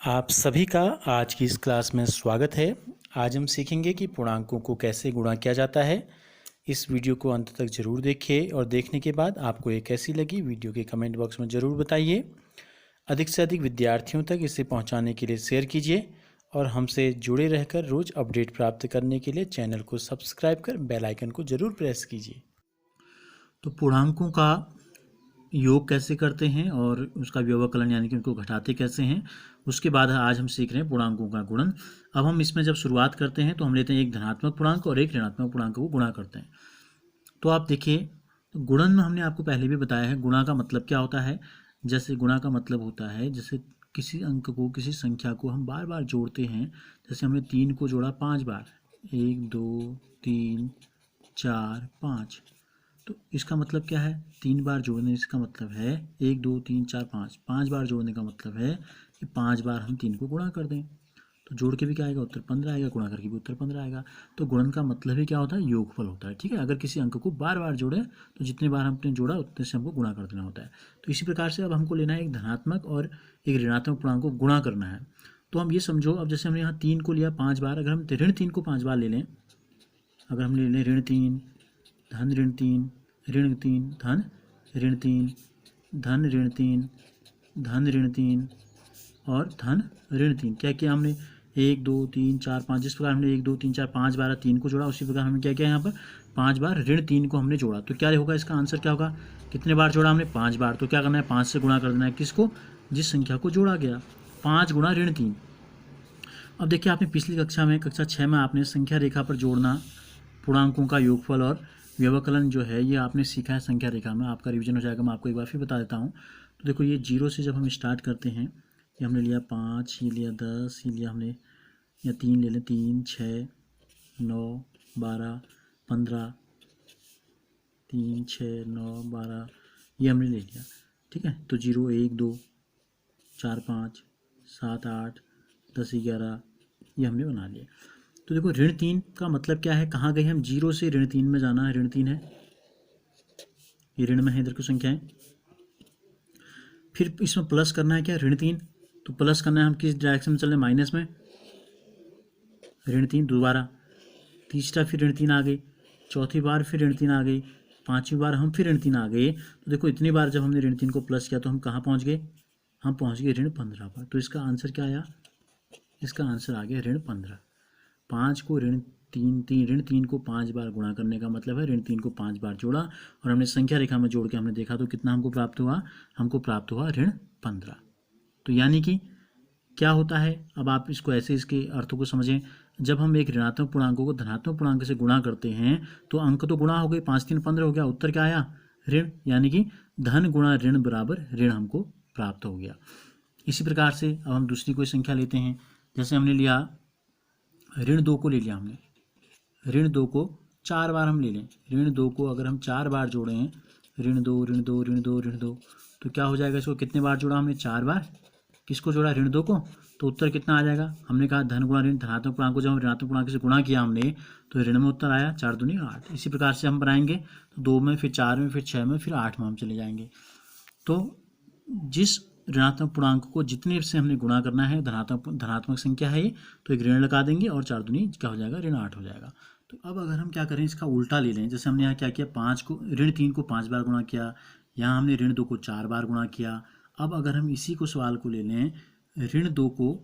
आप सभी का आज की इस क्लास में स्वागत है। आज हम सीखेंगे कि पूर्णांकों को कैसे गुणा किया जाता है। इस वीडियो को अंत तक ज़रूर देखिए और देखने के बाद आपको ये कैसी लगी वीडियो के कमेंट बॉक्स में ज़रूर बताइए। अधिक से अधिक विद्यार्थियों तक इसे पहुंचाने के लिए शेयर कीजिए और हमसे जुड़े रहकर रोज़ अपडेट प्राप्त करने के लिए चैनल को सब्सक्राइब कर बेल आइकन को ज़रूर प्रेस कीजिए। तो पूर्णांकों का योग कैसे करते हैं और उसका व्यवकलन यानी कि उनको घटाते कैसे हैं, उसके बाद आज हम सीख रहे हैं पूर्णांकों का गुणन। अब हम इसमें जब शुरुआत करते हैं तो हम लेते हैं एक धनात्मक पूर्णांक और एक ऋणात्मक पूर्णांक को गुणा करते हैं। तो आप देखिए, गुणन में हमने आपको पहले भी बताया है गुणा का मतलब क्या होता है। जैसे गुणा का मतलब होता है जैसे किसी अंक को, किसी संख्या को हम बार बार जोड़ते हैं। जैसे हमने 3 को जोड़ा 5 बार, 1 2 3 4 5। तो इसका मतलब क्या है, 3 बार जोड़ने इसका मतलब है 1 2 3 4 5। 5 बार जोड़ने का मतलब है कि 5 बार हम 3 को गुणा कर दें। तो जोड़ के भी क्या आएगा, उत्तर 15 आएगा, गुणा करके भी उत्तर 15 आएगा। तो गुणन का मतलब ही क्या होता है, योगफल होता है। ठीक है, अगर किसी अंक को बार बार जोड़े तो जितने बार हमने जोड़ा उतने से हमको गुणा कर देना होता है। तो इसी प्रकार से अब हमको लेना है एक धनात्मक और एक ऋणात्मक पूर्णांक को गुणा करना है। तो हम ये समझो, अब जैसे हमने यहाँ 3 को लिया 5 बार, अगर हम ऋण 3 को 5 बार ले लें, अगर हम ले लें ऋण 3 धन ऋण 3 ऋण 3 धन ऋण 3 धन ऋण 3 धन ऋण 3 और धन ऋण 3, क्या किया हमने 1 2 3 4 5। जिस प्रकार हमने 1 2 3 4 5 बार 3 को जोड़ा, उसी प्रकार हमने क्या किया यहाँ पर 5 बार ऋण 3 को हमने जोड़ा। तो क्या होगा, इसका आंसर क्या होगा, कितने बार जोड़ा हमने 5 बार। तो क्या करना है, 5 से गुणा कर देना है किसको, जिस संख्या को जोड़ा गया। 5 गुणा ऋण 3। अब देखिए, आपने पिछली कक्षा में कक्षा 6 में आपने संख्या रेखा पर जोड़ना, पूर्णांकों का योगफल और व्यवकलन जो है ये आपने सीखा है संख्या रेखा में। आपका रिवीजन हो जाएगा। मैं आपको एक बार फिर बता देता हूँ। तो देखो, ये 0 से जब हम स्टार्ट करते हैं, ये हमने लिया 5, ये लिया 10, ये लिया हमने, या 3 ले लें, 3 6 9 12 15, 3 6 9 12 ये हमने ले लिया। ठीक है, तो 0 1 2 4 5 7 8 10 11 ये हमने बना लिया। तो देखो, ऋण 3 का मतलब क्या है, कहाँ गए हम, 0 से ऋण 3 में जाना है। ऋण 3 है, ये ऋण में है, इधर की संख्या है। फिर इसमें प्लस करना है, क्या ऋण 3, तो प्लस करना है, हम किस डायरेक्शन में चल रहे हैं, माइनस में। ऋण 3 दोबारा, तीसरा फिर ऋण 3 आ गई, चौथी बार फिर ऋण 3 आ गई, 5वीं बार हम फिर ऋण 3 आ गए। तो देखो, इतनी बार जब हमने ऋण 3 को प्लस किया तो हम कहाँ पहुँच गए, हम पहुँच गए ऋण 15 पर। तो इसका आंसर क्या आया, इसका आंसर आ गया ऋण 15। 5 को ऋण 3 को 5 बार गुणा करने का मतलब है ऋण 3 को 5 बार जोड़ा और हमने संख्या रेखा में जोड़ के हमने देखा तो कितना हमको प्राप्त हुआ, हमको प्राप्त हुआ ऋण 15। तो यानी कि क्या होता है, अब आप इसको ऐसे इसके अर्थों को समझें। जब हम एक ऋणात्मक पूर्णांकों को धनात्मक पूर्णांक से गुणा करते हैं तो अंक तो गुणा हो गए, 5 3 15 हो गया, उत्तर क्या आया, ऋण। यानी कि धन गुणा ऋण बराबर ऋण हमको प्राप्त हो गया। इसी प्रकार से अब हम दूसरी कोई संख्या लेते हैं। जैसे हमने लिया ऋण 2 को ले लिया हमने, ऋण 2 को 4 बार हम ले लें। ऋण 2 को अगर हम 4 बार जोड़ें, ऋण 2 ऋण 2 ऋण 2 ऋण 2, तो क्या हो जाएगा, इसको कितने बार जोड़ा हमने, 4 बार। किसको जोड़ा, ऋण 2 को। तो उत्तर कितना आ जाएगा, हमने कहा धन गुणा ऋण, धनात्मक पूर्णांक को जब हम ऋणात्मक पूर्णांक से गुणा किया हमने तो ऋण में उत्तर आया 4 दूनी 8। इसी प्रकार से हम बनाएंगे, तो 2 में, फिर 4 में, फिर 6 में, फिर 8 में हम चले जाएंगे। तो जिस ऋणात्मक पूर्णांक को जितने से हमने गुणा करना है, धनात्मक संख्या है ये, तो एक ऋण लगा देंगे और 4 दूनी क्या हो जाएगा, ऋण 8 हो जाएगा। तो अब अगर हम क्या करें, इसका उल्टा ले लें। जैसे हमने यहाँ क्या किया, 5 को ऋण 3 को 5 बार गुणा किया, यहाँ हमने ऋण 2 को 4 बार गुणा किया। अब अगर हम इसी को सवाल को ले लें, ऋण 2 को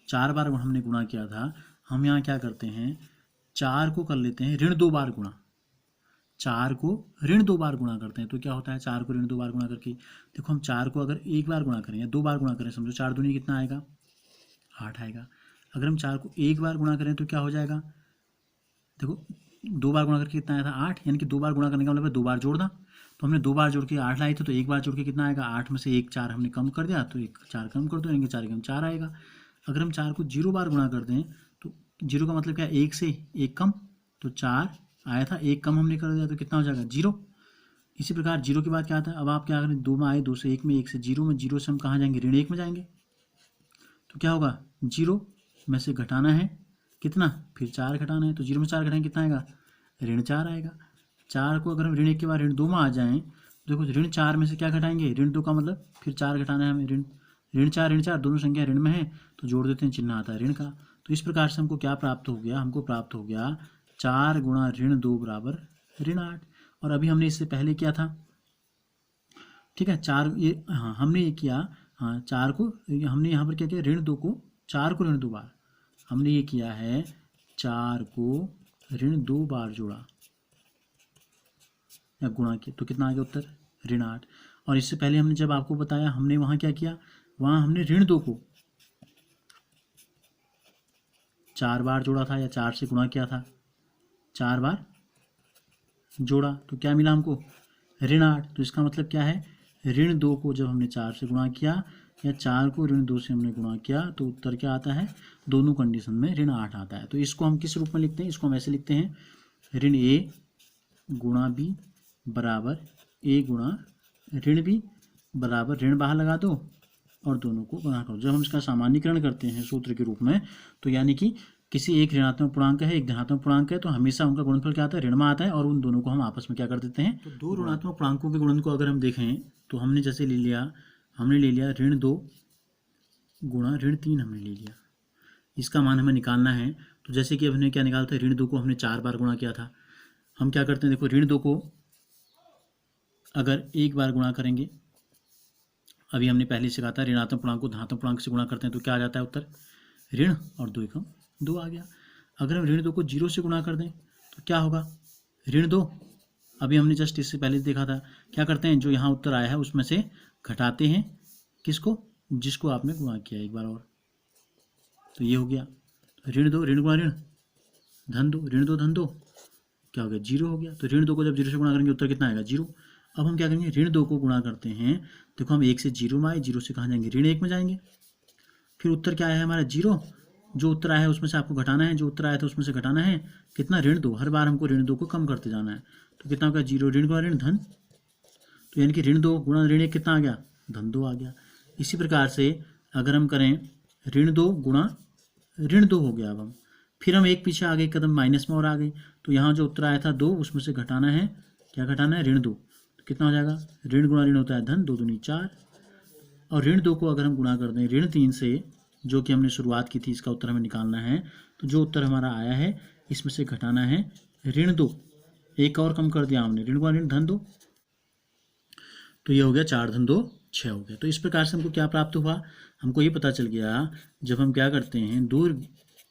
4 बार हमने गुणा किया था, हम यहाँ क्या करते हैं, 4 को कर लेते हैं ऋण 2 बार गुणा। 4 को ऋण 2 बार गुणा करते हैं तो क्या होता है, 4 को ऋण 2 बार गुणा करके, देखो हम 4 को अगर 1 बार गुणा करें या 2 बार गुणा करें, समझो 4 दूनी कितना आएगा, 8 आएगा। अगर हम 4 को 1 बार गुणा करें तो क्या हो जाएगा, देखो 2 बार गुणा करके कितना आया था, 8। यानी कि 2 बार गुणा करने का मतलब है 2 बार जोड़ना। तो हमने 2 बार जोड़ के 8 लाई थी, तो 1 बार जोड़ के कितना आएगा, 8 में से 1 4 हमने कम कर दिया, तो 1 4 कम कर दो, यानी कि 4 कम 4 आएगा। अगर हम 4 को 0 बार गुणा करते हैं तो 0 का मतलब क्या है, 1 से 1 कम, तो 4 आया था, 1 कम हमने कर दिया तो कितना हो जाएगा, 0। इसी प्रकार 0 के बाद क्या आता है, अब आप क्या करें, 2 में आए, 2 से 1 में, 1 से 0 में, 0 से हम कहाँ जाएंगे, ऋण 1 में जाएंगे। तो क्या होगा, 0 में से घटाना है कितना, फिर 4 घटाना है, तो 0 में 4 घटाएंगे कितना आएगा, ऋण 4 आएगा। 4 को अगर हम ऋण 1 के बाद ऋण 2 में आ जाएँ, देखो ऋण 4 में से क्या घटाएंगे, ऋण 2 का मतलब फिर 4 घटाना है हमें, ऋण 4 दोनों संख्या ऋण में है तो जोड़ देते हैं, चिन्ह आता है ऋण का। तो इस प्रकार से हमको क्या प्राप्त हो गया, हमको प्राप्त हो गया 4 गुणा ऋण 2 बराबर ऋण 8। और अभी हमने इससे पहले किया था, ठीक है, 4 ये, हाँ हमने ये किया, हाँ 4 को हमने यहाँ पर क्या किया, ऋण 2 को 4 को ऋण 2 बार हमने ये किया है, 4 को ऋण 2 बार जोड़ा या गुणा किया तो कितना आ गया उत्तर, ऋण 8। और इससे पहले हमने जब आपको बताया, हमने वहाँ क्या किया, वहाँ हमने ऋण 2 को 4 बार जोड़ा था या 4 से गुणा किया था, 4 बार जोड़ा तो क्या मिला हमको, ऋण 8। तो इसका मतलब क्या है, ऋण 2 को जब हमने 4 से गुणा किया या 4 को ऋण 2 से हमने गुणा किया तो उत्तर क्या आता है, दोनों कंडीशन में ऋण 8 आता है। तो इसको हम किस रूप में लिखते हैं, इसको हम ऐसे लिखते हैं, ऋण ए गुणा बी बराबर ए गुणा ऋण बी बराबर ऋण बाहर लगा दो और दोनों को गुणा करो। जब हम इसका सामान्यीकरण करते हैं सूत्र के रूप में, तो यानी कि किसी एक ऋणात्मक पूर्णांक है, एक धनात्मक पूर्णांक है, तो हमेशा उनका गुणनफल क्या आता है, ऋण में आता है, और उन दोनों को हम आपस में क्या कर देते हैं। तो दो ऋणात्मक पूर्णांकों के गुणन को अगर हम देखें तो हमने जैसे हमने ले लिया ऋण 2 गुणा ऋण 3 हमने ले लिया, इसका मान हमें निकालना है। तो जैसे कि हमने क्या निकाला था, ऋण 2 को हमने 4 बार गुणा किया था, हम क्या करते हैं, देखो ऋण 2 को अगर एक बार गुणा करेंगे, अभी हमने पहले से कहा था ऋणात्मक पूर्णांक को धनात्मक पूर्णांक से गुणा करते हैं तो क्या आ जाता है उत्तर, ऋण और 2 एकम 2 आ गया। अगर हम ऋण 2 को 0 से गुणा कर दें तो क्या होगा, ऋण 2, अभी हमने जस्ट इससे पहले देखा था, क्या करते हैं, जो यहाँ उत्तर आया है उसमें से घटाते हैं किसको, जिसको आपने गुणा किया एक बार और, तो ये हो गया ऋण 2 ऋण गुणा ऋण धन 2, ऋण 2 धन 2 क्या हो गया, 0 हो गया। तो ऋण 2 को जब 0 से गुणा करेंगे उत्तर कितना आएगा, 0। अब हम क्या करेंगे, ऋण 2 को गुणा करते हैं, देखो हम 1 से 0 में आए, 0 से कहाँ जाएंगे, ऋण 1 में जाएंगे, फिर उत्तर क्या है हमारा 0, जो उत्तर आया है उसमें से आपको घटाना है, जो उत्तर आया था उसमें से घटाना है कितना, ऋण 2, हर बार हमको ऋण 2 को कम करते जाना है, तो कितना होगा 0, ऋण गुणा ऋण धन, तो यानी कि ऋण 2 गुणा ऋण 1 कितना आ गया, धन 2 आ गया। इसी प्रकार से अगर हम करें ऋण 2 गुणा ऋण 2 हो गया, अब हम फिर हम एक पीछे आ गए, कदम माइनस में और आ गए, तो यहाँ जो उत्तर आया था 2 उसमें से घटाना है, क्या घटाना है, ऋण 2, तो कितना हो जाएगा, ऋण गुणा ऋण होता है धन, 2 दूनी 4, और ऋण 2 को अगर हम गुणा कर दें ऋण 3 से, जो कि हमने शुरुआत की थी, इसका उत्तर हमें निकालना है, तो जो उत्तर हमारा आया है इसमें से घटाना है ऋण 2, एक और कम कर दिया हमने, ऋण गुणा ऋण धन 2, तो ये हो गया 4 धन 2 6 हो गया। तो इस प्रकार से हमको क्या प्राप्त हुआ, हमको ये पता चल गया, जब हम क्या करते हैं, दो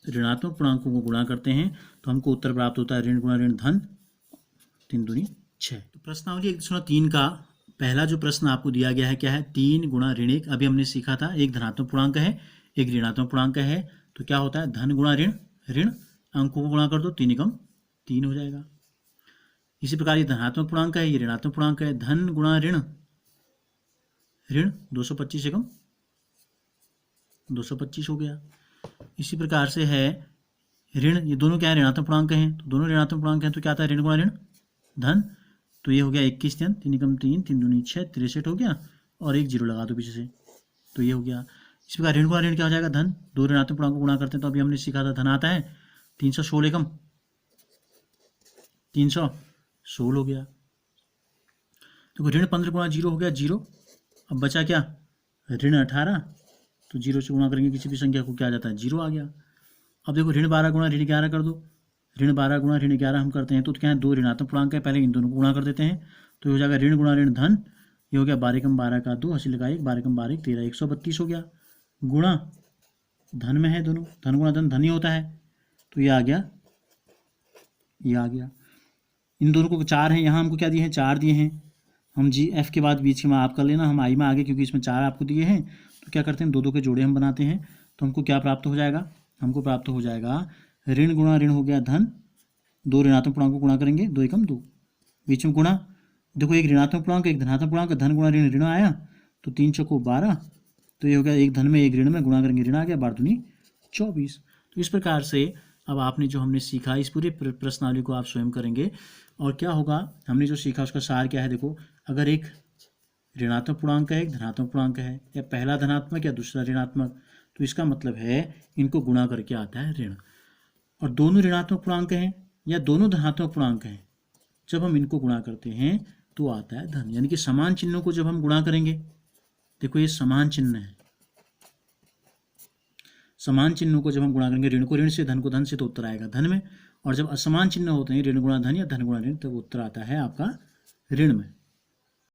ऋणात्मक पूर्णांकों को गुणा करते हैं तो हमको उत्तर प्राप्त होता है ऋण गुणा ऋण धन 3 दूनी 6। तो प्रश्नावली 1.3 का पहला जो प्रश्न आपको दिया गया है क्या है, 3 गुणा ऋण 1। अभी हमने सीखा था एक धनात्मक पूर्णांक है एक ऋणात्मक पूर्णांक है, तो क्या होता है, धन गुणा ऋण ऋण, अंकों को गुणा कर दो, 3 एकम 3 हो जाएगा। इसी प्रकार ये धनात्मक पूर्णांक है, ये ऋणात्मक पूर्णांक है, धन गुणा ऋण ऋण 225 एकम 225 हो गया। इसी प्रकार से है ऋण, ये दोनों क्या है, ऋणात्मक पूर्णांक हैं, तो दोनों ऋणात्मक पूर्णांक हैं, तो क्या आता है, ऋण गुणा ऋण धन, तो ये हो गया 21 3 3 एकम 3 3 दूनी 6 63 हो गया, और एक 0 लगा दो पीछे से, तो ये हो गया। इस प्रकार ऋण गुणा ऋण क्या हो जाएगा, धन, दो ऋणात्मक पूर्णांक को गुणा करते हैं तो अभी हमने सीखा था धन आता है 316 एकम 316 हो गया। देखो ऋण 15 गुणा 0 हो गया 0, अब बचा क्या, ऋण 18, तो 0 से गुणा करेंगे किसी भी संख्या को, क्या आ जाता है, 0 आ गया। अब देखो ऋण 12 गुणा ऋण 11 कर दो, ऋण 12 गुणा ऋण 11 हम करते हैं तो क्या है, दो ऋणात्मक पूर्णांक है, पहले इन दोनों को गुणा कर देते हैं, तो ये हो जाएगा ऋण गुणा ऋण धन, ये हो गया 12 एकम 12 का 2, हंसी लगाई 12 एकम 12 13 132 हो गया, गुणा धन में है दोनों, धन गुणा धन ही होता है, तो ये आ गया, ये आ गया। इन दोनों को 4 है, यहाँ हमको क्या दिए हैं, 4 दिए हैं, हम जी एफ के बाद बीच में आप कर लेना, हम आई में आगे क्योंकि इसमें 4 आपको दिए हैं, तो क्या करते हैं, दो के जोड़े हम बनाते हैं, तो हमको क्या प्राप्त हो जाएगा, हमको प्राप्त हो जाएगा ऋण गुणा ऋण हो गया धन, दो ऋणात्मक पूर्णांक को गुणा करेंगे 2 एकम 2, बीच में गुणा, देखो एक ऋणात्मक पूर्णांक एक धनात्मक पूर्णांक, धन गुणा ऋण ऋण आया, तो 3 चौको 12, तो ये हो गया एक धन में एक ऋण में, गुणा करेंगे ऋण आ गया 12 दूनी 24। तो इस प्रकार से अब आपने जो हमने सीखा, इस पूरे प्रश्नावली को आप स्वयं करेंगे, और क्या होगा, हमने जो सीखा उसका सार क्या है, देखो अगर एक ऋणात्मक पूर्णांक है एक धनात्मक पूर्णांक है, या पहला धनात्मक या दूसरा ऋणात्मक, तो इसका मतलब है इनको गुणा करके आता है ऋण, और दोनों ऋणात्मक पूर्णांक हैं या दोनों धनात्मक पूर्णांक हैं, जब हम इनको गुणा करते हैं तो आता है धन, यानी कि समान चिन्हों को जब हम गुणा करेंगे, देखो ये समान चिन्ह है, समान चिन्हों को जब हम गुणा करेंगे, ऋण को ऋण से, धन को धन से, तो उत्तर आएगा धन में। और जब असमान चिन्ह होते हैं, ऋण गुणा धन या धन गुणा ऋण, तब उत्तर आता है आपका ऋण में।